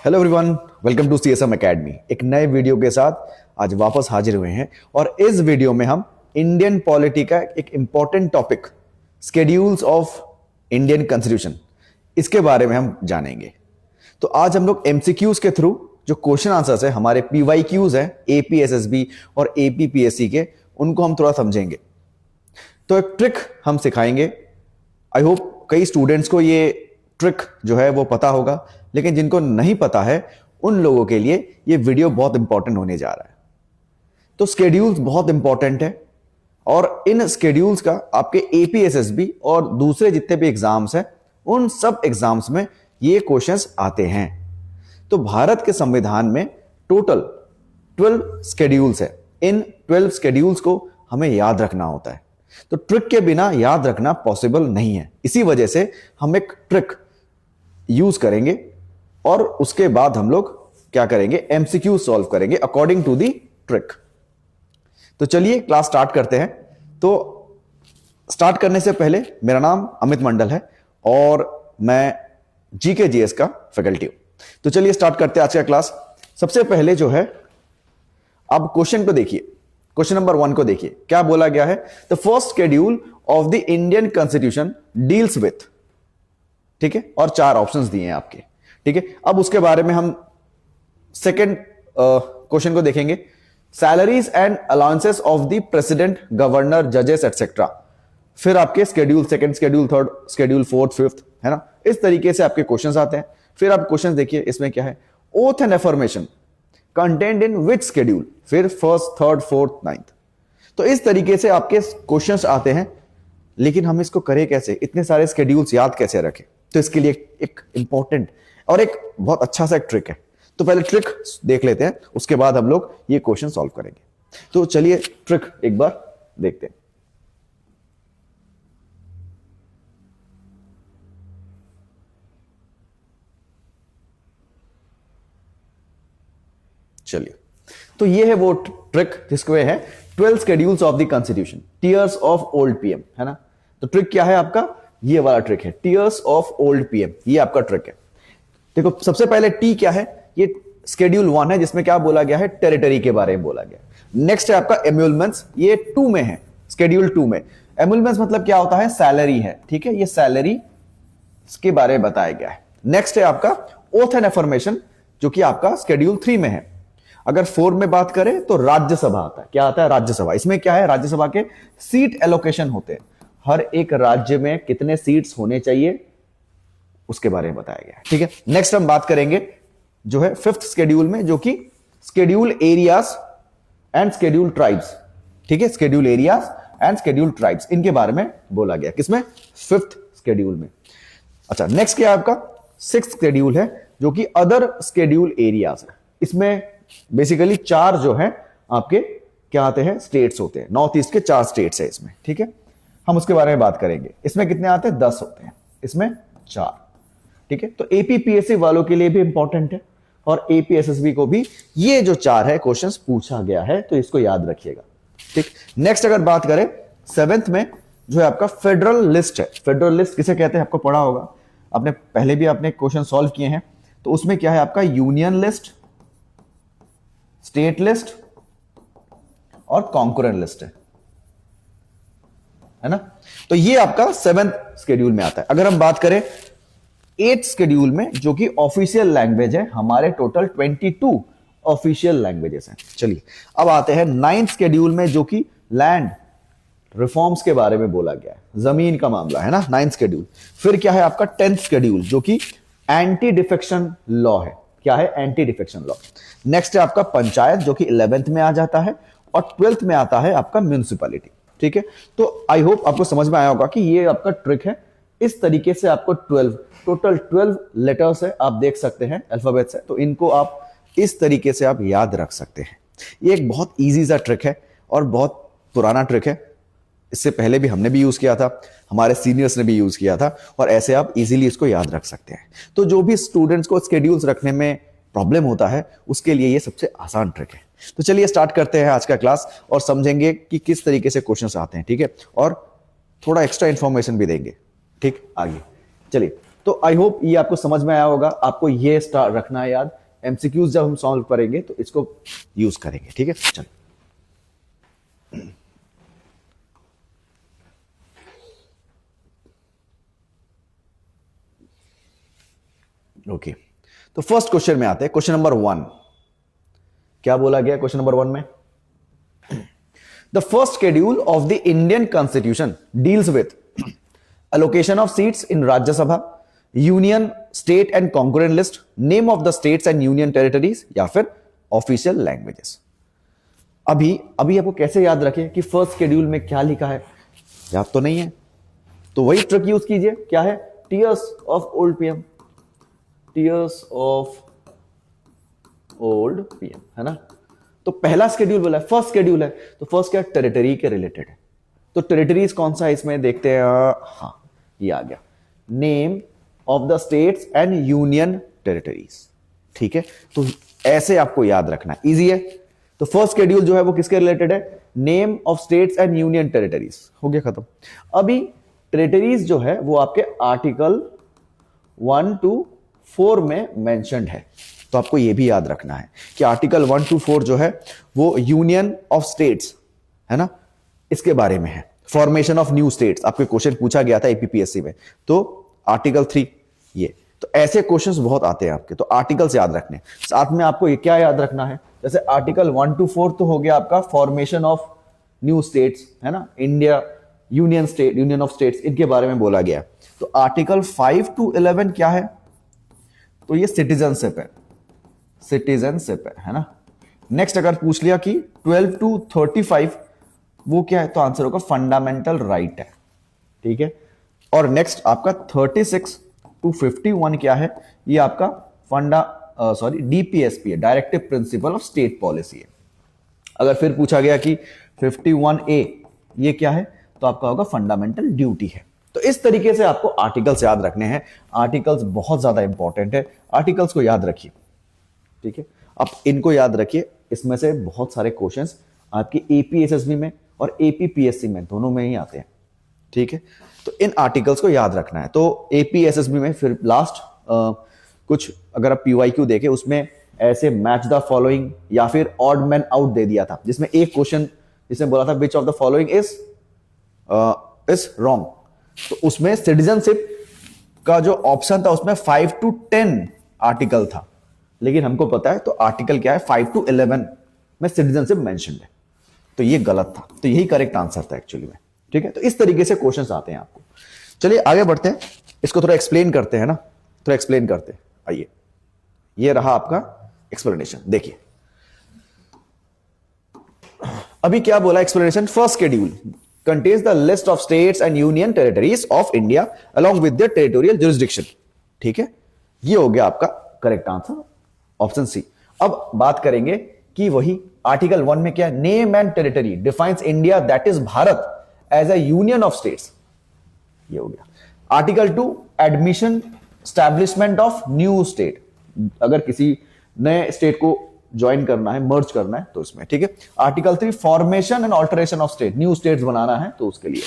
Hello everyone, welcome to CSM academy. एक नए video के साथ आज वापस हाजिर हुए हैं और इस वीडियो में हम इंडियन पॉलिटी का एक important topic schedules of Indian constitution, इसके बारे में हम जानेंगे। तो आज हम लोग एमसीक्यूज के थ्रू जो क्वेश्चन आंसर्स है, हमारे पीवाईक्यूज हैं एपीएसएसबी और एपीपीएससी के, उनको हम थोड़ा समझेंगे। तो एक ट्रिक हम सिखाएंगे। आई होप कई स्टूडेंट्स को ये ट्रिक जो है वो पता होगा, लेकिन जिनको नहीं पता है उन लोगों के लिए ये वीडियो बहुत इंपॉर्टेंट होने जा रहा है। तो स्केड्यूल्स बहुत इंपॉर्टेंट है और इन स्केड्यूल्स का आपके एपीएसएसबी और दूसरे जितने भी एग्जाम्स हैं उन सब एग्जाम्स में ये क्वेश्चंस आते हैं। तो भारत के संविधान में टोटल 12 स्केड्यूल्स है। इन 12 स्केड्यूल्स को हमें याद रखना होता है। तो ट्रिक के बिना याद रखना पॉसिबल नहीं है। इसी वजह से हम एक ट्रिक यूज करेंगे और उसके बाद हम लोग क्या करेंगे, एमसीक्यू सॉल्व करेंगे अकॉर्डिंग टू दी ट्रिक। तो चलिए क्लास स्टार्ट करते हैं। तो स्टार्ट करने से पहले मेरा नाम अमित मंडल है और मैं जीके जीएस का फैकल्टी हूं। तो चलिए स्टार्ट करते हैं आज का क्लास। सबसे पहले जो है, आप क्वेश्चन को देखिए, क्वेश्चन नंबर 1 को देखिए, क्या बोला गया है। The first schedule of the Indian constitution deals with, ठीक है, और 4 ऑप्शंस दिए हैं आपके, ठीक है। अब उसके बारे में हम सेकंड क्वेश्चन को देखेंगे। Salaries and allowances of the president, governor, जजेस एटसेट्रा। फिर आपके शेड्यूल 2, शेड्यूल 3, शेड्यूल 4, 5, है ना। इस तरीके से आपके क्वेश्चंस आते हैं। फिर आप क्वेश्चन देखिए, इसमें क्या है, oath and affirmation content in which schedule, फिर 1st, 3rd, 4th, 9th। तो इस तरीके से आपके क्वेश्चंस आते हैं। लेकिन हम इसको करें कैसे, इतने सारे शेड्यूल्स याद कैसे रखें। तो इसके लिए एक इंपॉर्टेंट और एक बहुत अच्छा सा एक ट्रिक है। तो पहले ट्रिक देख लेते हैं, उसके बाद हम लोग ये क्वेश्चन सॉल्व करेंगे। तो चलिए ट्रिक एक बार देखते हैं। चलिए, तो ये है वो ट्रिक जिसको है 12 schedules of the constitution, tears of old PM, है ना। तो ट्रिक क्या है आपका, ये वाला ट्रिक है, टीयर्स ऑफ ओल्ड पीएम, ये आपका ट्रिक है। देखो सबसे पहले टी क्या है, ये शेड्यूल 1 है जिसमें क्या बोला गया है, टेरिटरी के बारे में बोला गया। नेक्स्ट है आपका एम्यूलमेंट्स, ये 2 में है, शेड्यूल 2 में। एम्यूलमेंट्स मतलब क्या होता है, सैलरी है, ठीक है, ये सैलरी के बारे में बताया गया है। नेक्स्ट है आपका ओथ एंड एफर्मेशन, जो कि आपका शेड्यूल 3 में है। अगर 4 में बात करें तो राज्यसभा आता है। क्या आता है, राज्यसभा। इसमें क्या है, राज्यसभा के सीट एलोकेशन होते हैं, हर एक राज्य में कितने सीट्स होने चाहिए उसके बारे में बताया गया है, ठीक है। नेक्स्ट हम बात करेंगे जो है 5th शेड्यूल में, जो कि schedule areas and schedule tribes, ठीक है, schedule areas and schedule tribes, इनके बारे में बोला गया। किसमें, 5th शेड्यूल में। अच्छा, नेक्स्ट क्या आपका 6th शेड्यूल है, जो कि अदर शेड्यूल एरियाज है। इसमें बेसिकली 4 जो है आपके क्या आते हैं, स्टेट्स होते हैं। नॉर्थ ईस्ट के 4 स्टेट्स है इसमें, ठीक है। हम उसके बारे में बात करेंगे। इसमें कितने आते हैं, 10 होते हैं, इसमें 4, ठीक है। तो एपीपीएससी वालों के लिए भी इंपॉर्टेंट है और एपीएसएसबी को भी ये जो 4 है क्वेश्चंस पूछा गया है, तो इसको याद रखिएगा, ठीक। नेक्स्ट अगर बात करें 7th में, जो है आपका फेडरल लिस्ट है। फेडरल लिस्ट किसे कहते हैं, आपको पढ़ा होगा, आपने पहले भी आपने क्वेश्चन सॉल्व किए हैं। तो उसमें क्या है आपका, यूनियन लिस्ट, स्टेट लिस्ट और कॉन्करेंट लिस्ट है ना। तो ये आपका 7th शेड्यूल में आता है। अगर हम बात करें 8th शेड्यूल में, जो कि ऑफिशियल लैंग्वेज है, हमारे टोटल 22 ऑफिशियल लैंग्वेजेस हैं। चलिए अब आते हैं 9th शेड्यूल में, जो कि लैंड रिफॉर्म्स के बारे में बोला गया है, जमीन का मामला है ना, 9th शेड्यूल। फिर क्या है आपका 10th शेड्यूल, जो कि एंटी डिफेक्शन लॉ है। क्या है, एंटी डिफेक्शन लॉ। नेक्स्ट है आपका पंचायत, जो कि 11th में आ जाता है, और 12th में आता है आपका म्युनिसिपैलिटी, ठीक है। तो आई होप आपको समझ में आया होगा कि ये आपका ट्रिक है। इस तरीके से आपको टोटल 12 लेटर्स है, आप देख सकते हैं, अल्फाबेट्स है, तो इनको आप इस तरीके से आप याद रख सकते हैं। ये एक बहुत ईजी सा ट्रिक है और बहुत पुराना ट्रिक है। इससे पहले भी हमने भी यूज किया था, हमारे सीनियर्स ने भी यूज किया था, और ऐसे आप इजीली इसको याद रख सकते हैं। तो जो भी स्टूडेंट्स को स्केड्यूल्स रखने में प्रॉब्लम होता है, उसके लिए ये सबसे आसान ट्रिक है। तो चलिए स्टार्ट करते हैं आज का क्लास और समझेंगे कि किस तरीके से क्वेश्चंस आते हैं, ठीक है, और थोड़ा एक्स्ट्रा इंफॉर्मेशन भी देंगे, ठीक। आगे चलिए तो आई होप ये आपको समझ में आया होगा। आपको ये स्टार रखना है याद, एमसीक्यूज जब हम सॉल्व करेंगे तो इसको यूज करेंगे, ठीक है। चलो ओके, तो फर्स्ट क्वेश्चन में आते हैं। क्वेश्चन नंबर 1 क्या बोला गया क्वेश्चन नंबर 1 में? The first schedule of the Indian constitution deals with allocation of seats in Rajya Sabha, union state and concurrent list, name of the states and union territories, या फिर official languages. अभी अभी आपको कैसे याद रखें कि फर्स्ट शेड्यूल में क्या लिखा है? याद तो नहीं है, तो वही ट्रिक यूज कीजिए। क्या है? Tears of old PM, tears of old PM, है ना। तो पहला शेड्यूल बोला है, फर्स्ट शेड्यूल है, तो फर्स्ट क्या? टेरिटरी के रिलेटेड है। तो टेरिटरीज कौन सा है इसमें देखते हैं। हाँ, ये आ गया, name of the states and union territories, ठीक है। तो ऐसे आपको याद रखना, इजी है। तो फर्स्ट शेड्यूल जो है वो किसके रिलेटेड है? Name of states and union territories, हो गया खत्म। अभी टेरिटरीज जो है वो आपके आर्टिकल 1 to 4 में मेंशन्ड है, तो आपको ये भी याद रखना है कि आर्टिकल 1 to 4 जो है वो यूनियन ऑफ स्टेट्स, है ना, इसके बारे में है। फॉर्मेशन ऑफ न्यू स्टेट्स आपके क्वेश्चन पूछा गया था एपीपीएससी में, तो आर्टिकल 3 ये। तो ऐसे क्वेश्चंस बहुत आते हैं आपके, तो आर्टिकल्स याद रखने। साथ में आपको ये क्या याद रखना है, जैसे आर्टिकल 1 to 4 तो हो गया आपका फॉर्मेशन ऑफ न्यू स्टेट्स, है ना, India union state, union of states, इनके बारे में बोला गया। तो आर्टिकल 5 to 11 क्या है? तो ये सिटीजनशिप है, सिटीजनशिप है ना। नेक्स्ट अगर पूछ लिया कि 12 to 35 वो क्या है, तो आंसर होगा फंडामेंटल राइट है, ठीक है। और नेक्स्ट आपका 36 to 51 क्या है? ये आपका डीपीएसपी है, directive principle of state policy है। अगर फिर पूछा गया कि 51A ये क्या है, तो आपका होगा फंडामेंटल ड्यूटी है। तो इस तरीके से आपको आर्टिकल्स याद रखने हैं। आर्टिकल्स बहुत ज्यादा इंपॉर्टेंट है, आर्टिकल्स को याद रखिए, ठीक है। आप इनको याद रखिए, इसमें से बहुत सारे क्वेश्चंस आपके एपीएसएसबी में और एपीपीएससी में दोनों में ही आते हैं, ठीक है। तो इन आर्टिकल्स को याद रखना है। तो एपीएसएसबी में फिर लास्ट कुछ अगर आप पीवाईक्यू देखें उसमें ऐसे मैच द फॉलोइंग या फिर ऑड मैन आउट दे दिया था, जिसमें एक क्वेश्चन जिसने बोला था which of the following is wrong, तो उसमें सिटीजनशिप का जो ऑप्शन था उसमें 5 to 10 आर्टिकल था, लेकिन हमको पता है तो आर्टिकल क्या है 5 to 11 में सिटीजनशिप मेंशन्ड है, तो ये गलत था, तो यही करेक्ट आंसर था एक्चुअली में, ठीक है। तो इस तरीके से क्वेश्चंस आते हैं आपको। चलिए आगे बढ़ते हैं, इसको थोड़ा एक्सप्लेन करते हैं ना, थोड़ा एक्सप्लेन करते हैं। आइए, ये रहा आपका एक्सप्लेनेशन, देखिए अभी क्या बोला explanation. First schedule contains the list of states and union territories of India along with their territorial jurisdiction, ठीक है। ये हो गया आपका करेक्ट आंसर, ऑप्शन सी। अब बात करेंगे कि वही आर्टिकल 1 में क्या है, name and territory defines India that is Bharat as a union of states, ये हो गया। Article 2 admission establishment of new state, अगर किसी नए स्टेट को ज्वाइन करना है, मर्ज करना है तो इसमें, ठीक है। Article 3 formation and alteration of state, new states बनाना है तो उसके लिए।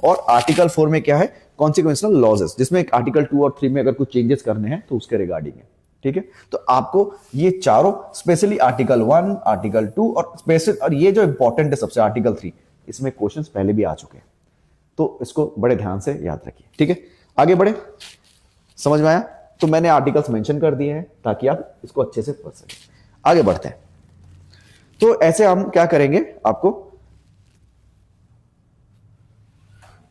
और आर्टिकल 4 में क्या है, कॉन्सिक्वेंशियल लॉजेस, जिसमें आर्टिकल 2 और 3 में अगर कुछ चेंजेस करने हैं तो उसके रिगार्डिंग है, ठीक है। तो आपको ये चारों स्पेशली आर्टिकल 1, आर्टिकल 2 और स्पेशल, और ये जो इंपॉर्टेंट है सबसे आर्टिकल 3, इसमें क्वेश्चंस पहले भी आ चुके हैं, तो इसको बड़े ध्यान से याद रखिए, ठीक है। आगे बढ़े, समझ में आया? तो मैंने आर्टिकल्स मेंशन कर दिए हैं ताकि आप इसको अच्छे से पढ़ सकें। आगे बढ़ते हैं, तो ऐसे हम क्या करेंगे, आपको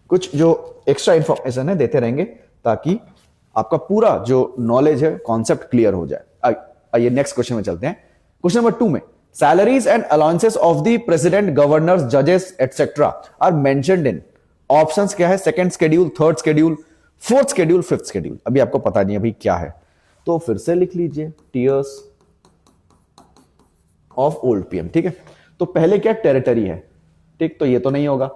कुछ जो एक्स्ट्रा इंफॉर्मेशन है देते रहेंगे ताकि आपका पूरा जो नॉलेज है, कॉन्सेप्ट क्लियर हो जाए। आइए नेक्स्ट क्वेश्चन में चलते हैं। क्वेश्चन नंबर 2 में salaries and allowances of the president, governors, जजेस etcetera are mentioned in, options क्या है, second schedule, third schedule, fourth schedule, fifth schedule. अभी आपको पता नहीं अभी क्या है, तो फिर से लिख लीजिए टीयर्स ऑफ ओल्ड पीएम, ठीक है। तो पहले क्या टेरिटरी है, ठीक, तो ये तो नहीं होगा।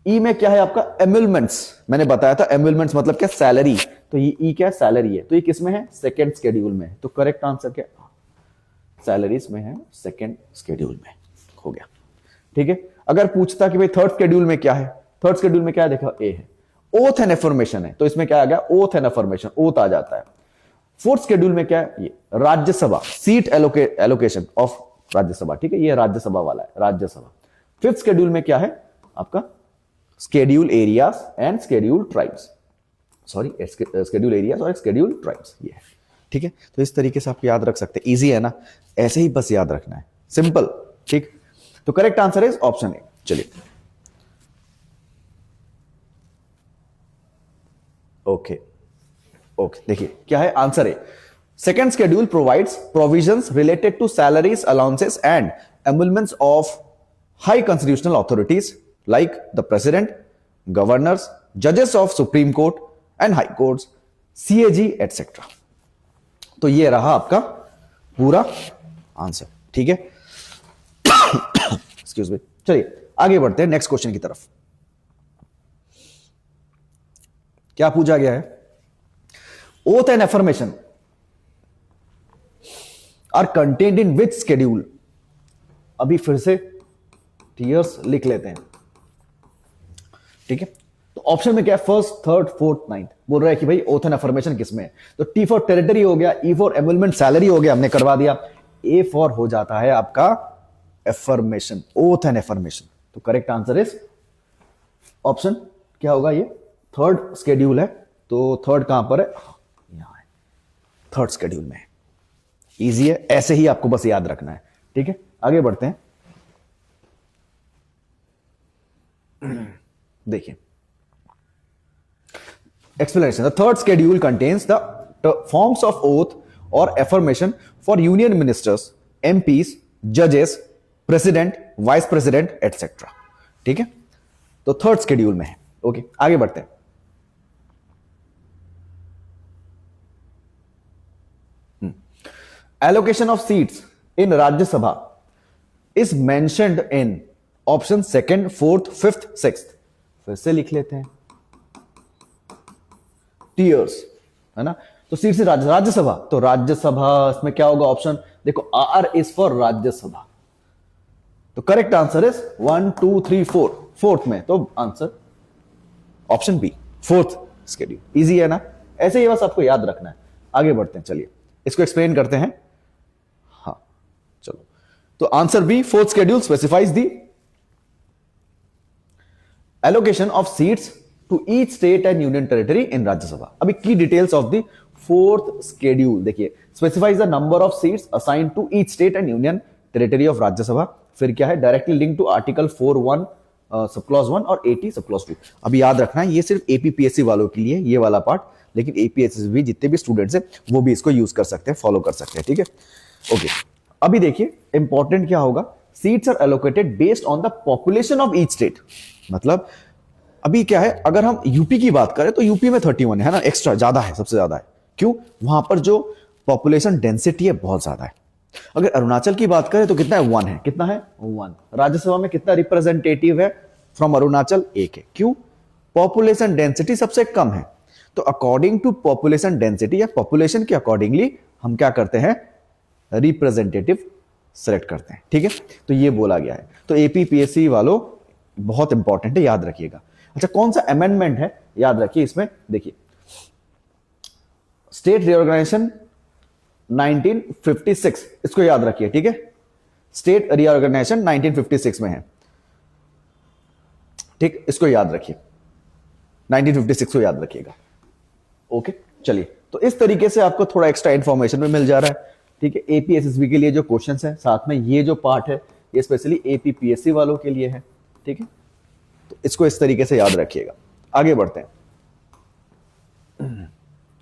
ई में क्या है आपका, एम्यूलमेंट्स, मैंने बताया था एम्यूलमेंट्स मतलब क्या, सैलरी, तो ये ई क्या है, सैलरी है, तो ये किस में है, सेकंड शेड्यूल में है। तो करेक्ट आंसर क्या, सैलरीज में है, सेकंड शेड्यूल में, हो गया, ठीक है। अगर पूछता कि भाई थर्ड शेड्यूल में क्या है, थर्ड शेड्यूल में क्या है, देखो ए है, ओथ एंड एफर्मेशन है, तो इसमें क्या आ गया, ओथ एंड एफर्मेशन, ओथ आ जाता है। फोर्थ शेड्यूल में क्या है, ये Rajya Sabha, seat allocation of Rajya Sabha, ठीक है, ये राज्यसभा वाला है, राज्यसभा। फिफ्थ शेड्यूल में क्या है आपका, schedule areas and schedule tribes, sorry schedule areas और स्केड्यूल ट्राइब्स, ये है, ठीक है। तो इस तरीके से आप याद रख सकते हैं, इजी है ना, ऐसे ही बस याद रखना है, सिंपल, ठीक। तो correct answer is option A. चलिए ओके ओके, देखिए क्या है answer A. Second schedule provides provisions related to salaries, allowances and emoluments of high constitutional authorities like the president, governors, जजेस of supreme court and high courts, CAG etcetera. तो ये रहा आपका पूरा आंसर, ठीक है। एक्सक्यूज मी, चलिए आगे बढ़ते हैं नेक्स्ट क्वेश्चन की तरफ। क्या पूछा गया है, oath and affirmation are contained in which schedule. अभी फिर से टीयर्स लिख लेते हैं, ठीक है। तो ऑप्शन में क्या है, फर्स्ट, थर्ड, फोर्थ, नाइन्थ। बोल रहा है कि भाई ओथ एंड एफर्मेशन किसमें है, तो टी फॉर टेरिटरी हो गया, ई फॉर एमुलमेंट सैलरी हो गया, हमने करवा दिया, ए फॉर हो जाता है आपका एफर्मेशन, ओथ एंड एफर्मेशन। तो करेक्ट आंसर इज ऑप्शन क्या होगा, ये थर्ड शेड्यूल है। तो थर्ड कहां पर है, यहां है, थर्ड शेड्यूल में है, इजी है, ऐसे ही आपको बस याद रखना है, ठीक है। आगे बढ़ते हैं, देखिए explanation. The third schedule contains the forms of oath or affirmation for union ministers, MPs, judges, president, vice president, etc. ठीक है, तो थर्ड शेड्यूल में है। ओके, आगे बढ़ते हैं। Allocation of seats in Rajya Sabha is mentioned in option second, fourth, fifth, sixth. फिर से लिख लेते हैं, टीयर्स है ना। तो सीट से राज्यसभा, तो राज्यसभा इसमें क्या होगा, ऑप्शन देखो, आर इज फॉर राज्यसभा। तो करेक्ट आंसर इज 1 2 3 4, फोर्थ में, तो answer option B, fourth schedule. Easy है ना, ऐसे ही बस आपको याद रखना है। आगे बढ़ते हैं, चलिए इसको एक्सप्लेन करते हैं। हाँ चलो, तो answer B, fourth schedule specifies the allocation of seats to each state and union territory in Rajya Sabha. अभी की details of the fourth schedule देखिए, specifies the number of seats assign to each state and union territory of Rajya Sabha. फिर क्या है, directly link to article 4(1) सब clause 1 और 80 sub clause 2। अभी याद रखना है, ये सिर्फ एपीपीएससी वालों के लिए ये वाला पार्ट, लेकिन एपीएससी भी जितने भी स्टूडेंट्स हैं वो भी इसको यूज कर सकते हैं, फॉलो कर सकते हैं, ठीक है। ओके, अभी देखिए इंपॉर्टेंट क्या होगा, seats are allocated based on the population of each state. मतलब अभी क्या है, अगर हम यूपी की बात करें तो यूपी में 31 है ना, एक्स्ट्रा ज्यादा है, सबसे ज्यादा है। क्यों, वहां पर जो पॉपुलेशन डेंसिटी है बहुत ज्यादा है। अगर अरुणाचल की बात करें तो कितना है, 1 है, कितना है 1। राज्यसभा में कितना रिप्रेजेंटेटिव है फ्रॉम अरुणाचल, 1 है। क्यों, पॉपुलेशन डेंसिटी सबसे कम है। तो अकॉर्डिंग टू पॉपुलेशन डेंसिटी या पॉपुलेशन के अकॉर्डिंगली हम क्या करते हैं, रिप्रेजेंटेटिव सेलेक्ट करते हैं, ठीक है। तो ये बोला गया है, तो एपीपीएससी वालों बहुत इंपॉर्टेंट है, याद रखिएगा। अच्छा, कौन सा अमेंडमेंट है, याद रखिए इसमें, देखिए स्टेट रिऑर्गेनाइजेशन 1956, इसको याद रखिए, ठीक है। स्टेट रिऑर्गेनाइजेशन 1956 में है, ठीक, इसको याद रखिए, 1956 को याद रखिएगा। ओके, चलिए, तो इस तरीके से आपको थोड़ा एक्स्ट्रा इंफॉर्मेशन में मिल जा रहा है, ठीक है। एपीएसएसबी के लिए जो क्वेश्चंस हैं, साथ में ये जो पार्ट है ये स्पेशली एपीपीएससी वालों के लिए है, ठीक है। तो इसको इस तरीके से याद रखिएगा। आगे बढ़ते हैं,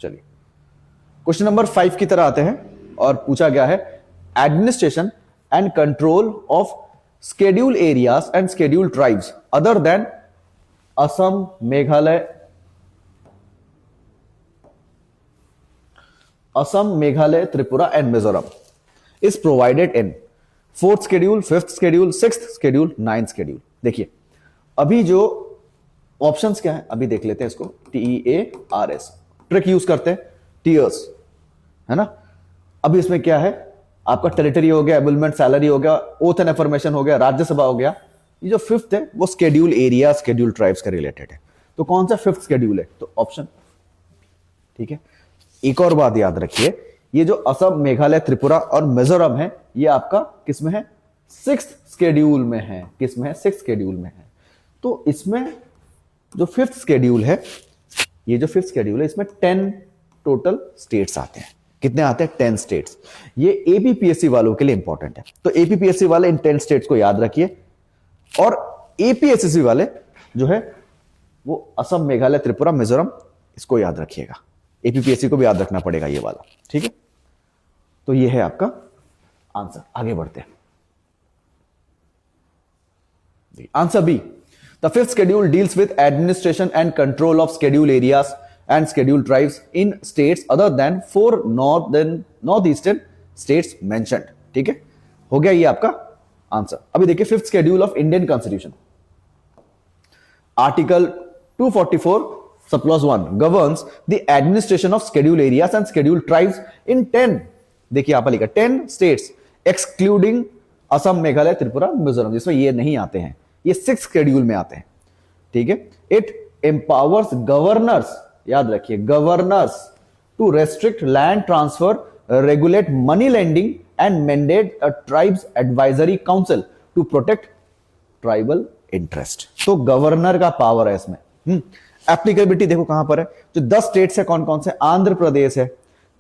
चलिए क्वेश्चन नंबर 5 की तरह आते हैं, और पूछा गया है administration and control of schedule areas and schedule tribes other than Assam, Meghalaya, Tripura and Mizoram is provided in fourth schedule, fifth schedule, sixth schedule, ninth schedule. देखिए अभी जो ऑप्शंस क्या है, अभी देख लेते हैं इसको, TEARS, ट्रिक यूज करते हैं, टीयर्स है ना। अभी इसमें क्या है, आपका टेरिटरी हो गया, एबुलमेंट सैलरी हो गया, ओथ एंड एफर्मेशन हो गया, राज्यसभा हो गया। ये जो फिफ्थ है वो स्केड्यूल एरिया, स्केड्यूल ट्राइब्स का रिलेटेड है। तो कौन सा फिफ्थ शेड्यूल है? तो ऑप्शन, ठीक है। एक और बात याद रखिए, ये जो असम, मेघालय, त्रिपुरा और मिजोरम है, ये आपका किस में है? सिक्स्थ शेड्यूल में है। किस में है? सिक्स्थ शेड्यूल में है। तो इसमें जो फिफ्थ शेड्यूल है, ये जो फिफ्थ शेड्यूल है, इसमें 10 टोटल स्टेट्स आते हैं। कितने आते हैं? 10 स्टेट्स। ये एपीपीएससी वालों के लिए इंपॉर्टेंट है, तो एपीपीएससी वाले इन 10 स्टेट्स को याद रखिए, और एपीएससी वाले जो है वो असम, मेघालय, त्रिपुरा, मिजोरम, इसको याद रखिएगा। एपीपीएससी को भी याद रखना पड़ेगा ये वाला, ठीक है। तो ये है आपका आंसर। आगे बढ़ते हैं। Answer B, the fifth schedule deals with administration and control of schedule areas and schedule tribes in states other than 4 north eastern states mentioned. ठीक है, हो गया ये आपका आंसर। अभी देखिए fifth schedule of Indian constitution, article 244 sub clause 1 governs the administration of schedule areas and schedule tribes in 10, देखिए यहां पर लिखा 10 स्टेट्स एक्सक्लूडिंग असम, मेघालय, त्रिपुरा, मिजोरम, जिसमें ये नहीं आते हैं, ये 6 शेड्यूल में आते हैं। ठीक है, इट एम्पावर्स गवर्नर्स, याद रखिए governors, to restrict land transfer, regulate money lending and mandate a tribes advisory council to protect tribal interest. तो गवर्नर का पावर है इसमें। एप्लीकेबिलिटी देखो कहां पर है, जो 10 स्टेट्स है कौन कौन से, आंध्र प्रदेश है,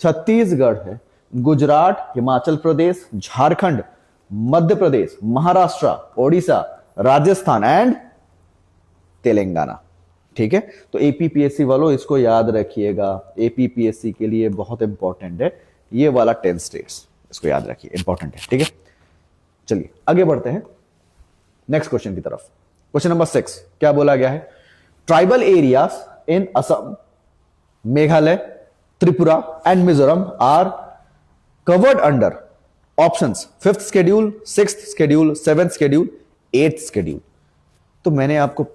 छत्तीसगढ़ है, गुजरात, हिमाचल प्रदेश, झारखंड, मध्य प्रदेश, महाराष्ट्र, ओडिशा, राजस्थान एंड तेलंगाना। ठीक है, तो एपीपीएससी वालों इसको याद रखिएगा, एपीपीएससी के लिए बहुत इंपॉर्टेंट है ये वाला 10 स्टेट्स, इसको याद रखिए, इंपॉर्टेंट है। ठीक है, चलिए आगे बढ़ते हैं नेक्स्ट क्वेश्चन की तरफ। क्वेश्चन नंबर 6 क्या बोला गया है, tribal areas in Assam, Meghalaya, Tripura and Mizoram are covered under options fifth schedule, sixth schedule, seventh schedule, eighth schedule. तो मैंने आपको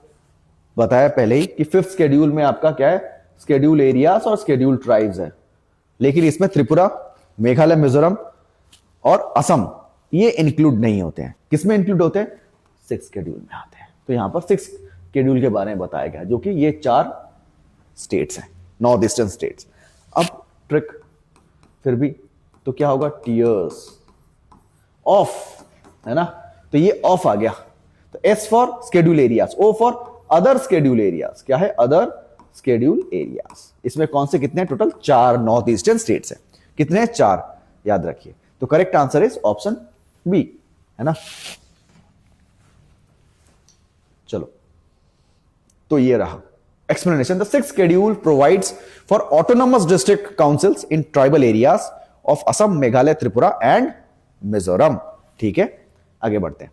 बताया पहले ही कि फिफ्थ शेड्यूल में आपका क्या है, शेड्यूल एरियाज और शेड्यूल ट्राइब्स है, लेकिन इसमें त्रिपुरा, मेघालय, मिजोरम और असम ये इंक्लूड नहीं होते हैं। किसमें इंक्लूड होते हैं? 6 शेड्यूल में आते हैं। तो यहां पर 6 शेड्यूल के बारे में बताया गया, जो कि ये 4 स्टेट्स हैं, नॉर्थ ईस्टर्न स्टेट्स। अब ट्रिक फिर भी तो क्या होगा, टीयर्स ऑफ, है ना, तो ये ऑफ आ गया। तो S for schedule areas, O for other schedule areas, क्या है, अदर शेड्यूल एरियाज। इसमें कौन से कितने, टोटल 4 नॉर्थ ईस्टर्न स्टेट्स हैं। कितने हैं? 4, याद रखिए। तो correct answer is option B, है ना। चलो, तो ये रहा explanation. The sixth schedule provides for autonomous district councils in tribal areas of Assam, Meghalaya, Tripura and Mizoram. ठीक है, आगे बढ़ते हैं।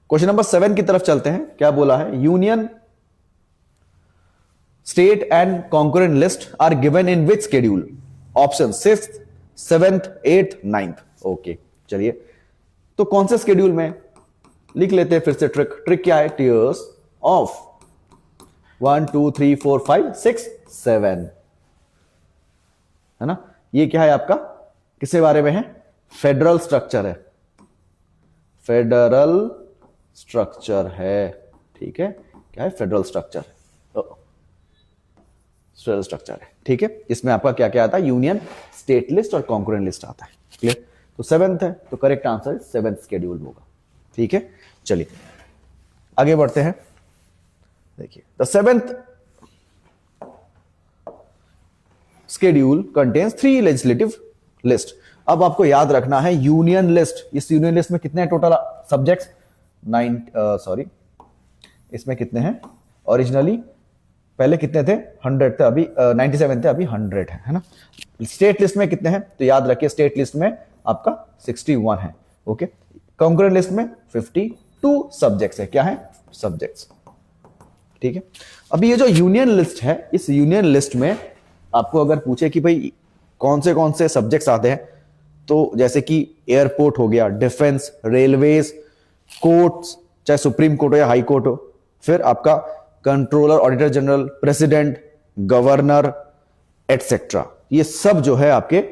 क्वेश्चन नंबर 7 की तरफ चलते हैं। क्या बोला है, union state and concurrent list are given in which schedule? Option 6th, 7th, 8th, 9th। Okay, चलिए तो कौन से शेड्यूल में लिख लेते हैं फिर से। ट्रिक क्या है, टीयर्स ऑफ 1 2 3 4 5 6 7, है ना। ये क्या है आपका, किसके बारे में है, फेडरल स्ट्रक्चर है, फेडरल स्ट्रक्चर है। ठीक है, क्या है, फेडरल स्ट्रक्चर, फेडरल स्ट्रक्चर है। ठीक है, इसमें आपका क्या क्या आता है, यूनियन, स्टेट लिस्ट और कॉन्करेंट लिस्ट आता है। क्लियर, तो 7th है, तो करेक्ट आंसर 7th शेड्यूल होगा। ठीक है, चलिए आगे बढ़ते हैं। देखिए the 7th schedule contains 3 legislative list. अब आपको याद रखना है यूनियन लिस्ट, इस यूनियन लिस्ट में कितने हैं टोटल सब्जेक्ट्स, 9, इसमें कितने हैं, ओरिजिनली पहले कितने थे, 100 थे, अभी 97 थे, अभी 100 है ना। स्टेट लिस्ट में कितने हैं, तो याद रखिए स्टेट लिस्ट में आपका 61 है। ओके, कॉन्करेंट लिस्ट में 52 सब्जेक्ट्स है, क्या है, सब्जेक्ट्स। ठीक है, अभी ये जो यूनियन लिस्ट है, इस यूनियन लिस्ट में आपको अगर पूछे कि भाई कौन से सब्जेक्ट्स आते हैं, तो जैसे कि एयरपोर्ट हो गया, डिफेंस, रेलवेज, कोर्ट्स, चाहे सुप्रीम कोर्ट हो या हाई कोर्ट हो, फिर आपका controller, auditor general, president, governor etcetera, ये सब जो है आपके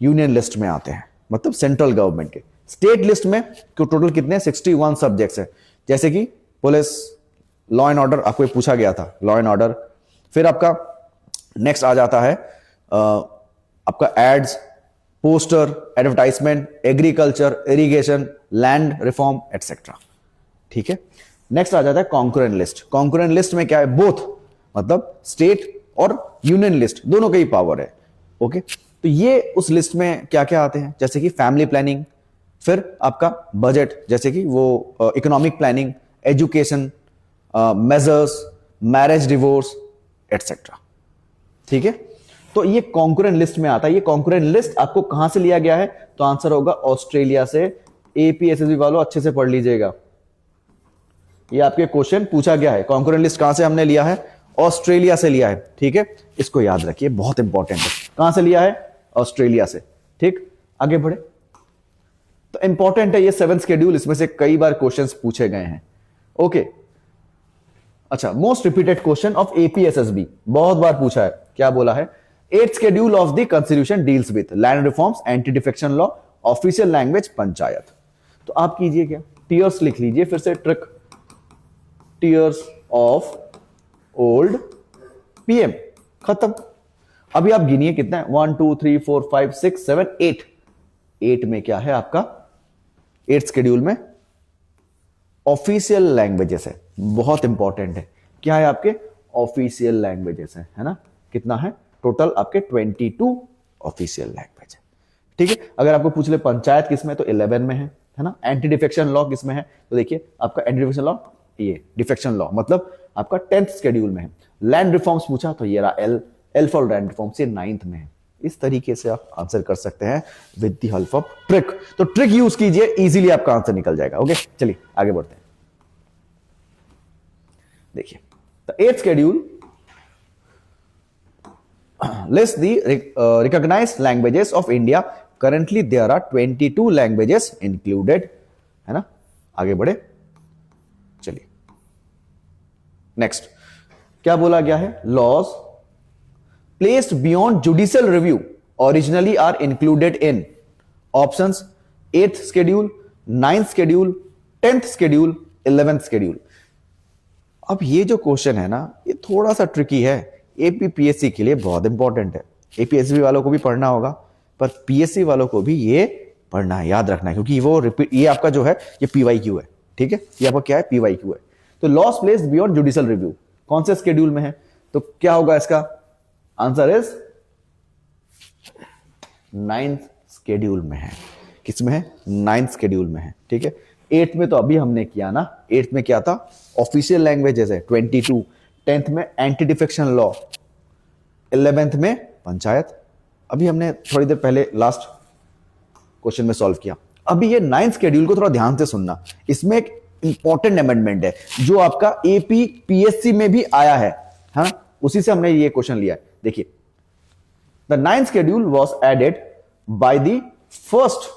यूनियन लिस्ट में आते हैं, मतलब सेंट्रल गवर्नमेंट के। स्टेट लिस्ट में टोटल कितने, 61 सब्जेक्ट्स है, जैसे कि पुलिस, लॉ एंड ऑर्डर आपको पूछा गया था, लॉ एंड ऑर्डर। फिर आपका नेक्स्ट आ जाता है आपका ads, poster, advertisement, agriculture, irrigation, land reform etcetera. ठीक है, नेक्स्ट आ जाता है कॉन्करेंट लिस्ट। कॉन्करेंट लिस्ट में क्या है, बोथ, मतलब स्टेट और यूनियन लिस्ट दोनों का ही पावर है। ओके, तो ये उस लिस्ट में क्या क्या आते हैं, जैसे कि फैमिली प्लानिंग, फिर आपका बजट, जैसे कि वो economic planning, education measures, marriage, divorce etcetera. ठीक है, तो ये कॉन्करेंट लिस्ट में आता है। ये कॉन्करेंट लिस्ट आपको कहां से लिया गया है, तो आंसर होगा ऑस्ट्रेलिया से। एपीएसएसबी वालों अच्छे से पढ़ लीजिएगा, ये आपके क्वेश्चन पूछा गया है। कॉन्करेंट लिस्ट कहां से हमने लिया है, ऑस्ट्रेलिया से लिया है। ठीक है, इसको याद रखिए, बहुत इंपॉर्टेंट है। कहां से लिया है, ऑस्ट्रेलिया से। ठीक, आगे बढ़े, तो इंपॉर्टेंट है ये 7 शेड्यूल, इसमें से कई बार क्वेश्चंस पूछे गए हैं। ओके, अच्छा, मोस्ट रिपीटेड क्वेश्चन ऑफ एपीएसएसबी, बहुत बार पूछा है, क्या बोला है, 8th schedule of the constitution deals with land reforms, anti defection law, official language panchayat. तो आप कीजिए क्या, टीयर्स लिख लीजिए, फिर से trick, tears of old PM, खत्म। अभी आप गिनिए कितना है, 1 2 3 4 5 6 7 8। 8 में क्या है आपका, 8th शेड्यूल में ऑफिशियल लैंग्वेजेस है, बहुत इंपॉर्टेंट है। क्या है आपके, ऑफिशियल लैंग्वेजेस है ना, कितना है टोटल आपके 22 ऑफिशियल लैंग्वेज है। ठीक है, अगर आपको पूछ ले पंचायत किसमें, तो 11 में है ना। एंटी डिफेक्शन लॉ किसमें है, तो देखिए आपका एंटी डिफेक्शन लॉ, ये डिफेक्शन लॉ मतलब आपका 10th शेड्यूल में है। लैंड रिफॉर्म्स पूछा तो ये रहा एल फॉर लैंड रिफॉर्म्स, ये 9th में है। इस तरीके से आप आंसर कर सकते हैं with the help of trick. तो ट्रिक यूज कीजिए, इजीली आपका आंसर निकल जाएगा। ओके, चलिए आगे बढ़ते हैं। देखिए, the 8th schedule lists the recognized languages of India. Currently there are 22 languages included, है ना। आगे बढ़े, चलिए नेक्स्ट क्या बोला गया है, laws placed beyond judicial review originally are included in options 8th schedule, 9th schedule, 10th schedule, 11th schedule। अब ये जो क्वेश्चन है ना, ये थोड़ा सा ट्रिकी है, एपीपीएससी के लिए बहुत इंपॉर्टेंट है। एपीएससी वालों को भी पढ़ना होगा, पर पीएससी वालों को भी ये पढ़ना है, याद रखना है, क्योंकि वो रिपीट, ये आपका जो है ये पीवाईक्यू है। ठीक है, ये आपका क्या है, पीवाईक्यू है। तो loss placed beyond judicial review कौन से शेड्यूल में है, तो क्या होगा इसका आंसर इज 9th शेड्यूल में है। किसमें है, 9th शेड्यूल में है। ठीक है, 8th में तो अभी हमने किया ना, 8th में क्या था, ऑफिशियल लैंग्वेजेस है 22, 10th में एंटी डिफेक्शन लॉ, 11th में पंचायत, अभी हमने थोड़ी देर पहले लास्ट क्वेश्चन में सॉल्व किया। अभी ये 9th शेड्यूल को थोड़ा ध्यान से सुनना, इसमें एक इंपॉर्टेंट अमेंडमेंट है जो आपका एपी पीएससी में भी आया है, हाँ, उसी से हमने ये क्वेश्चन लिया है। देखिए, the 9th schedule was added by the first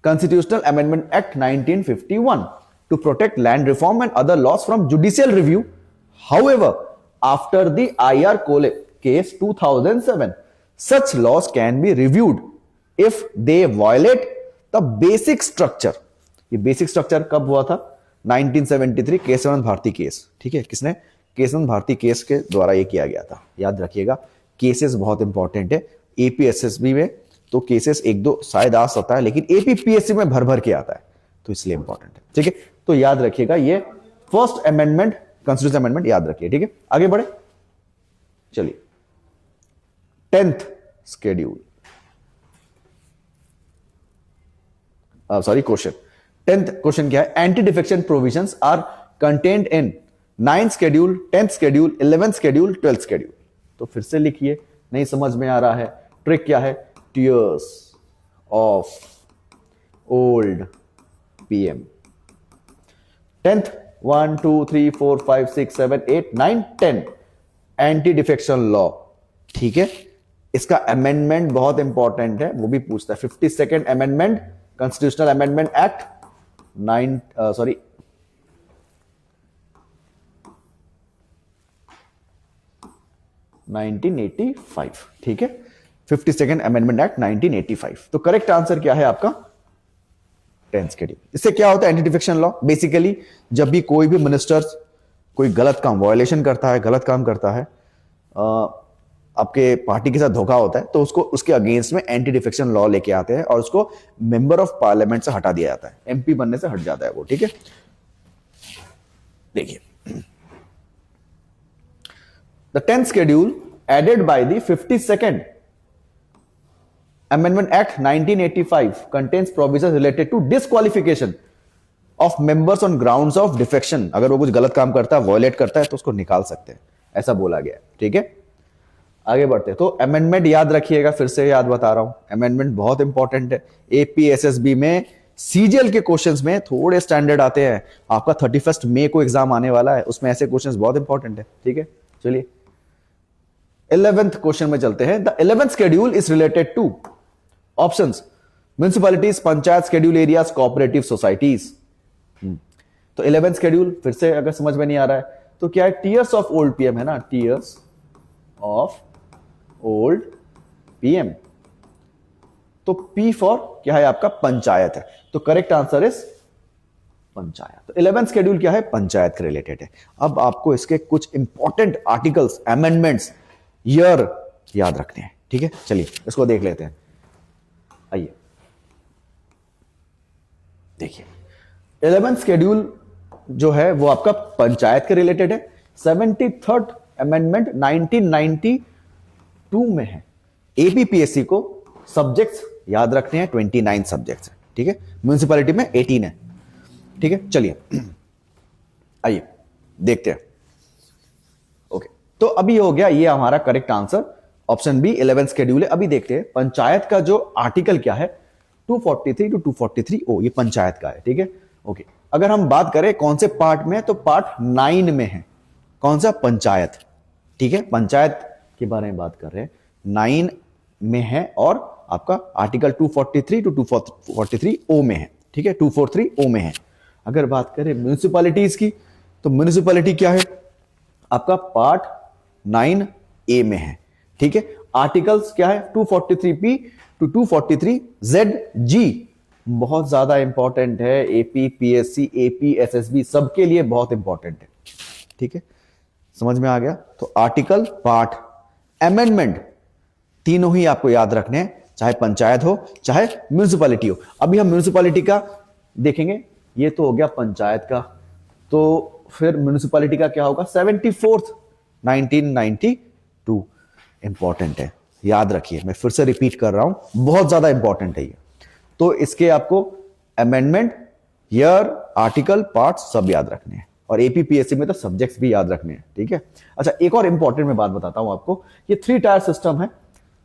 Constitutional Amendment Act 1951 to protect land reform and other laws from judicial review. However, after the IR Cole case 2007, such laws can be reviewed if they violate the basic structure. ये basic structure कब हुआ था, 1973 केशवनंद Bharti case. ठीक है, किसने, केशवनंद Bharti case के द्वारा ये किया गया था। याद रखिएगा, केसेस बहुत इंपॉर्टेंट है। एपीएसएसबी में तो केसेस एक दो शायद आ सकता है, लेकिन एपीपीएससी में भर भर के आता है, तो इसलिए इंपॉर्टेंट है। ठीक है, तो याद रखिएगा, ये फर्स्ट अमेंडमेंट, कॉन्स्टिट्यूशन अमेंडमेंट याद रखिए। ठीक है, आगे बढ़े, चलिए 10th schedule, sorry question, 10th question क्या है, anti defection provisions are contained in 9th schedule, 10th schedule, 11th schedule, 12th schedule. तो फिर से लिखिए, नहीं समझ में आ रहा है, ट्रिक क्या है, tears of old PM, 10th 1 2 3 4 5 6 7 8 9 10 anti defection law. ठीक है, इसका अमेंडमेंट बहुत इंपॉर्टेंट है, वो भी पूछता है। 52nd amendment constitutional amendment act 1985। ठीक है, 52nd अमेंडमेंट एक्ट 1985। तो करेक्ट आंसर क्या है आपका, 10th शेड्यूल। इससे क्या होता है, एंटी डिफेक्शन लॉ बेसिकली जब भी कोई भी मिनिस्टर्स कोई गलत काम वायलेशन करता है, गलत काम करता है, आपके पार्टी के साथ धोखा होता है, तो उसको उसके अगेंस्ट में एंटी डिफेक्शन लॉ लेके आते हैं और उसको मेंबर ऑफ पार्लियामेंट से हटा दिया जाता है, एमपी बनने से हट जाता है वो। ठीक है, देखिए the 10th schedule added by the 52nd Amendment Act 1985 contains provisions related to disqualification of members on grounds of defection। अगर वो कुछ गलत काम करता है, वायलेट करता है, तो उसको निकाल सकते हैं, ऐसा बोला गया है। ठीक है, आगे बढ़ते हैं। तो अमेंडमेंट याद रखिएगा, फिर से याद बता रहा हूं, अमेंडमेंट बहुत इंपॉर्टेंट है। एपीएसएसबी में सीजीएल के क्वेश्चंस में थोड़े स्टैंडर्ड आते हैं। आपका 31 मई को एग्जाम आने वाला है, उसमें ऐसे क्वेश्चंस बहुत इंपॉर्टेंट है। ठीक है, चलिए 11th क्वेश्चन में चलते हैं। The 11th schedule is related two options municipalities, panchayat, schedule areas, cooperative societies. तो 11th शेड्यूल फिर से अगर समझ में नहीं आ रहा है तो क्या है, टीयर्स ऑफ ओल्ड पीएम है ना, टीयर्स ऑफ ओल्ड पीएम। तो पी फॉर क्या है आपका, पंचायत है, तो करेक्ट आंसर इज पंचायत। तो 11th शेड्यूल क्या है, पंचायत के रिलेटेड है। अब आपको इसके कुछ इंपॉर्टेंट आर्टिकल्स, अमेंडमेंट्स, ईयर याद रखने हैं। ठीक है, चलिए इसको देख लेते हैं। आइए देखिए 11th शेड्यूल जो है वो आपका पंचायत के रिलेटेड है। 73rd अमेंडमेंट 1992 में है। एपीपीएससी को सब्जेक्ट्स याद रखने हैं, 29 सब्जेक्ट्स है। ठीक है, म्युनिसिपैलिटी में 18 है। ठीक है, चलिए आइए देखते हैं। ओके, तो अभी हो गया ये हमारा correct answer, option B 11th schedule है। अभी देखते हैं पंचायत का जो आर्टिकल क्या है, 243 टू 243 ओ, ये पंचायत का है। ठीक है, ओके, अगर हम बात करें कौन से पार्ट में है, तो पार्ट 9 में है। कौन सा, पंचायत। ठीक है, पंचायत के बारे में बात कर रहे हैं, 9 में है और आपका आर्टिकल 243 टू 243 ओ में है। ठीक है, 243 ओ में है। अगर बात करें म्युनिसिपैलिटीज की, तो म्युनिसिपैलिटी क्या है आपका, पार्ट 9 ए में है। ठीक है, आर्टिकल्स क्या है, 243 टू 243 जी, बहुत ज्यादा इंपॉर्टेंट है। एपी पीएससी, एपी एसएसबी सबके लिए बहुत इंपॉर्टेंट है। ठीक है, समझ में आ गया। तो आर्टिकल, पार्ट, अमेंडमेंट, तीनों ही आपको याद रखने हैं, चाहे पंचायत हो चाहे म्युनिसिपैलिटी हो। अभी हम म्युनिसिपैलिटी का देखेंगे, ये तो हो गया पंचायत का, तो फिर म्युनिसिपैलिटी का क्या होगा, 74th 1992 इंपॉर्टेंट है, याद रखिए। मैं फिर से रिपीट कर रहा हूं, बहुत ज्यादा इंपॉर्टेंट है ये। तो इसके आपको अमेंडमेंट, ईयर, आर्टिकल, पार्ट सब याद रखने हैं, और एपीपीएससी में तो सब्जेक्ट्स भी याद रखने हैं। ठीक है, अच्छा एक और इंपॉर्टेंट मैं बात बताता हूं आपको, ये 3 टायर सिस्टम है।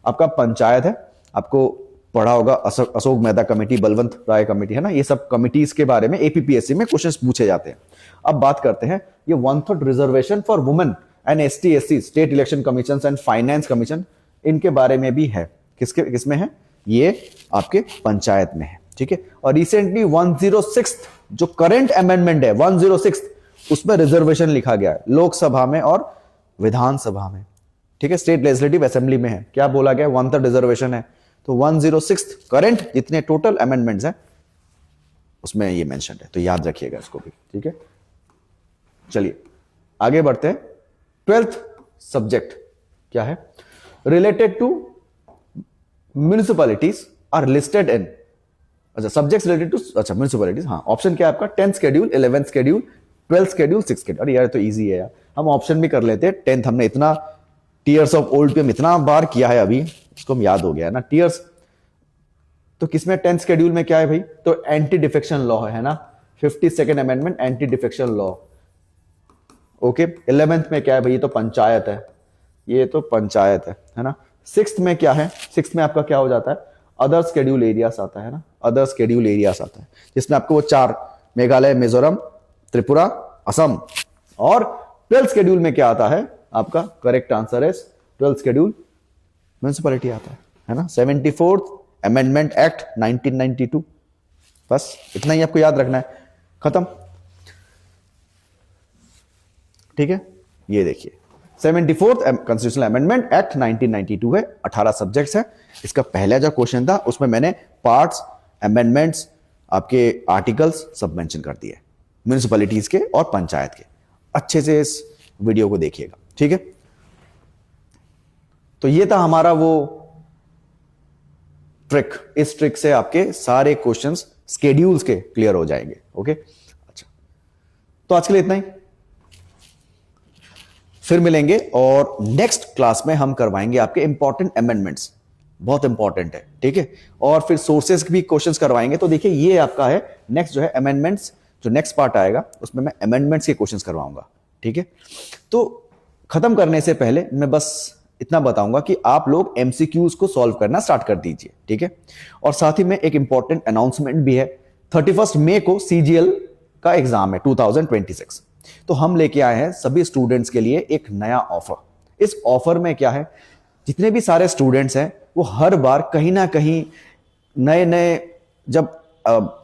आपका पंचायत है, आपको पढ़ा होगा अशोक मेहता कमेटी, बलवंत राय कमेटी, है ना, ये सब कमिटीज के बारे में एपीपीएससी में क्वेश्चंस पूछे जाते हैं। अब बात करते हैं ये 1/3 reservation for women and ST SC, state election commission and finance commission, इनके बारे में भी है। किसमें है, ये आपके पंचायत में है। ठीक है, और रिसेंटली 106 जो करंट अमेंडमेंट है 106, उसमें रिजर्वेशन लिखा गया है, लोकसभा में और विधानसभा में। ठीक है, स्टेट लेजिस्लेटिव असेंबली में है, क्या बोला गया, 1/3 रिजर्वेशन है। तो 106 करंट जितने टोटल अमेंडमेंट्स हैं उसमें ये मेंशन है, तो याद रखिएगा इसको भी। ठीक है, चलिए आगे बढ़ते हैं। 12th सब्जेक्ट क्या है, related to municipalities are listed in, अच्छा सब्जेक्ट्स रिलेटेड टू, अच्छा म्युनिसिपैलिटीज, हाँ ऑप्शन क्या है आपका, 10th schedule, 11th schedule, 12th schedule, 6th schedule. अरे यार तो इजी है यार, हम ऑप्शन भी कर लेते हैं। 10th हमने इतना टीयर्स ऑफ ओल्ड पीएम इतना बार किया है, अभी इसको हम याद हो गया है ना, टीयर्स। तो किसमें 10th शेड्यूल में क्या है भाई, तो एंटी डिफेक्शन लॉ है ना, 52nd amendment anti defection law. Okay, 11th में क्या है भाई, ये तो पंचायत है, ये तो पंचायत है ना। 6th में क्या है, 6th में आपका क्या हो जाता है, अदर शेड्यूल एरियाज आता है ना, अदर शेड्यूल एरियाज आता है, जिसमें आपको वो 4 मेघालय, मिजोरम, त्रिपुरा, असम। और 12th शेड्यूल में क्या आता है आपका, करेक्ट आंसर है 12th शेड्यूल म्युनिसिपैलिटी आता है ना। 74th अमेंडमेंट एक्ट 1992, बस इतना ही आपको याद रखना है, खत्म। ठीक है, ये देखिए 74th कॉन्स्टिट्यूशनल अमेंडमेंट एक्ट 1992 है, 18 सब्जेक्ट्स है। इसका पहला जो क्वेश्चन था उसमें मैंने पार्ट्स, अमेंडमेंट्स, आपके आर्टिकल्स सब मेंशन कर दिए, म्युनिसिपैलिटीज के और पंचायत के। अच्छे से इस वीडियो को देखिएगा, ठीक है। तो ये था हमारा वो ट्रिक, इस ट्रिक से आपके सारे क्वेश्चंस स्केड्यूल्स के क्लियर हो जाएंगे। ओके, अच्छा, तो आज के लिए इतना ही, फिर मिलेंगे और नेक्स्ट क्लास में हम करवाएंगे आपके इंपॉर्टेंट अमेंडमेंट्स, बहुत इंपॉर्टेंट है, ठीक है। और फिर सोर्सेस भी क्वेश्चंस करवाएंगे। तो देखिए ये आपका है नेक्स्ट जो है अमेंडमेंट्स, जो नेक्स्ट पार्ट आएगा उसमें मैं अमेंडमेंट्स के क्वेश्चंस करवाऊंगा, ठीक है। तो खत्म करने से पहले मैं बस इतना बताऊंगा कि आप लोग एमसीक्यूज को सॉल्व करना स्टार्ट कर दीजिए, ठीक है। और साथ ही में एक इंपॉर्टेंट अनाउंसमेंट भी है, 31 मई को सीजीएल का एग्जाम है 2026। तो हम लेके आए हैं सभी स्टूडेंट्स के लिए एक नया ऑफर। इस ऑफर में क्या है, जितने भी सारे स्टूडेंट्स हैं वो हर बार कहीं ना कहीं नए नए जब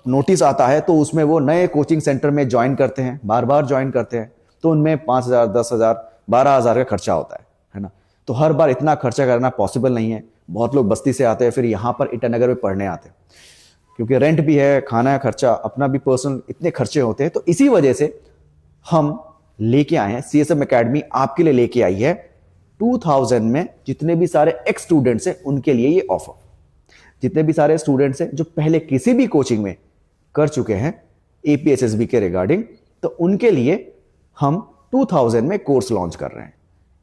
नोटिस आता है तो उसमें वो नए कोचिंग सेंटर में ज्वाइन करते हैं, बार बार ज्वाइन करते हैं, तो उनमें 5,000, 10,000, 12,000 का खर्चा होता है ना। तो हर बार इतना खर्चा करना पॉसिबल नहीं है। बहुत लोग बस्ती से आते हैं, फिर यहाँ पर ईटानगर में पढ़ने आते हैं, क्योंकि रेंट भी है, खाना का खर्चा, अपना भी पर्सनल, इतने खर्चे होते हैं। तो इसी वजह से हम लेके आए हैं, सीएसएम एकेडमी आपके लिए लेके आई है 2000 में जितने भी सारे एक्स स्टूडेंट्स हैं उनके लिए ये ऑफर। जितने भी सारे स्टूडेंट्स हैं जो पहले किसी भी कोचिंग में कर चुके हैं एपीएसएसबी के रिगार्डिंग, तो उनके लिए हम 2000 में कोर्स लॉन्च कर रहे हैं।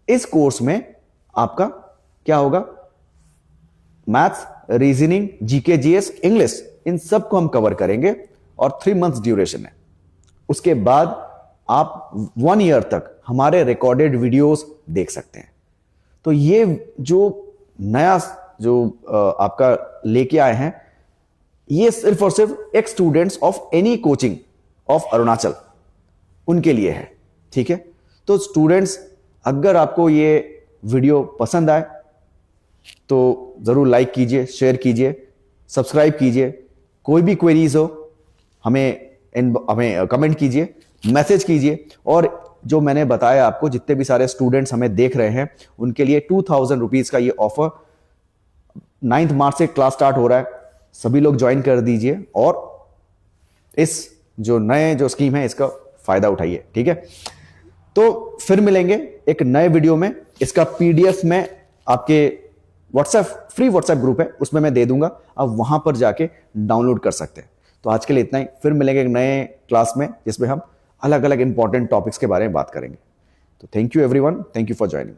इस कोर्स में आपका क्या होगा, maths, reasoning, GK, GS, English, इन सब को हम कवर करेंगे और 3 मंथ्स ड्यूरेशन है। उसके बाद आप 1 ईयर तक हमारे रिकॉर्डेड वीडियोस देख सकते हैं। तो ये जो नया जो आपका लेके आए हैं, ये सिर्फ और सिर्फ एक students of any coaching of Arunachal उनके लिए है, ठीक है। तो स्टूडेंट्स, अगर आपको ये वीडियो पसंद आए तो जरूर लाइक कीजिए, शेयर कीजिए, सब्सक्राइब कीजिए। कोई भी क्वेरीज हो हमें कमेंट कीजिए, मैसेज कीजिए। और जो मैंने बताया आपको, जितने भी सारे स्टूडेंट्स हमें देख रहे हैं उनके लिए 2000 रुपीज का ये ऑफर 9 मार्च से क्लास स्टार्ट हो रहा है। सभी लोग ज्वाइन कर दीजिए और इस जो नए जो स्कीम है इसका फायदा उठाइए, ठीक है। तो फिर मिलेंगे एक नए वीडियो में। इसका पीडीएफ में आपके व्हाट्सएप, फ्री व्हाट्सएप ग्रुप है, उसमें मैं दे दूंगा, आप वहां पर जाके डाउनलोड कर सकते हैं। तो आज के लिए इतना ही, फिर मिलेंगे एक नए क्लास में जिसमें हम अलग अलग इंपॉर्टेंट टॉपिक्स के बारे में बात करेंगे। तो thank you everyone, thank you for joining.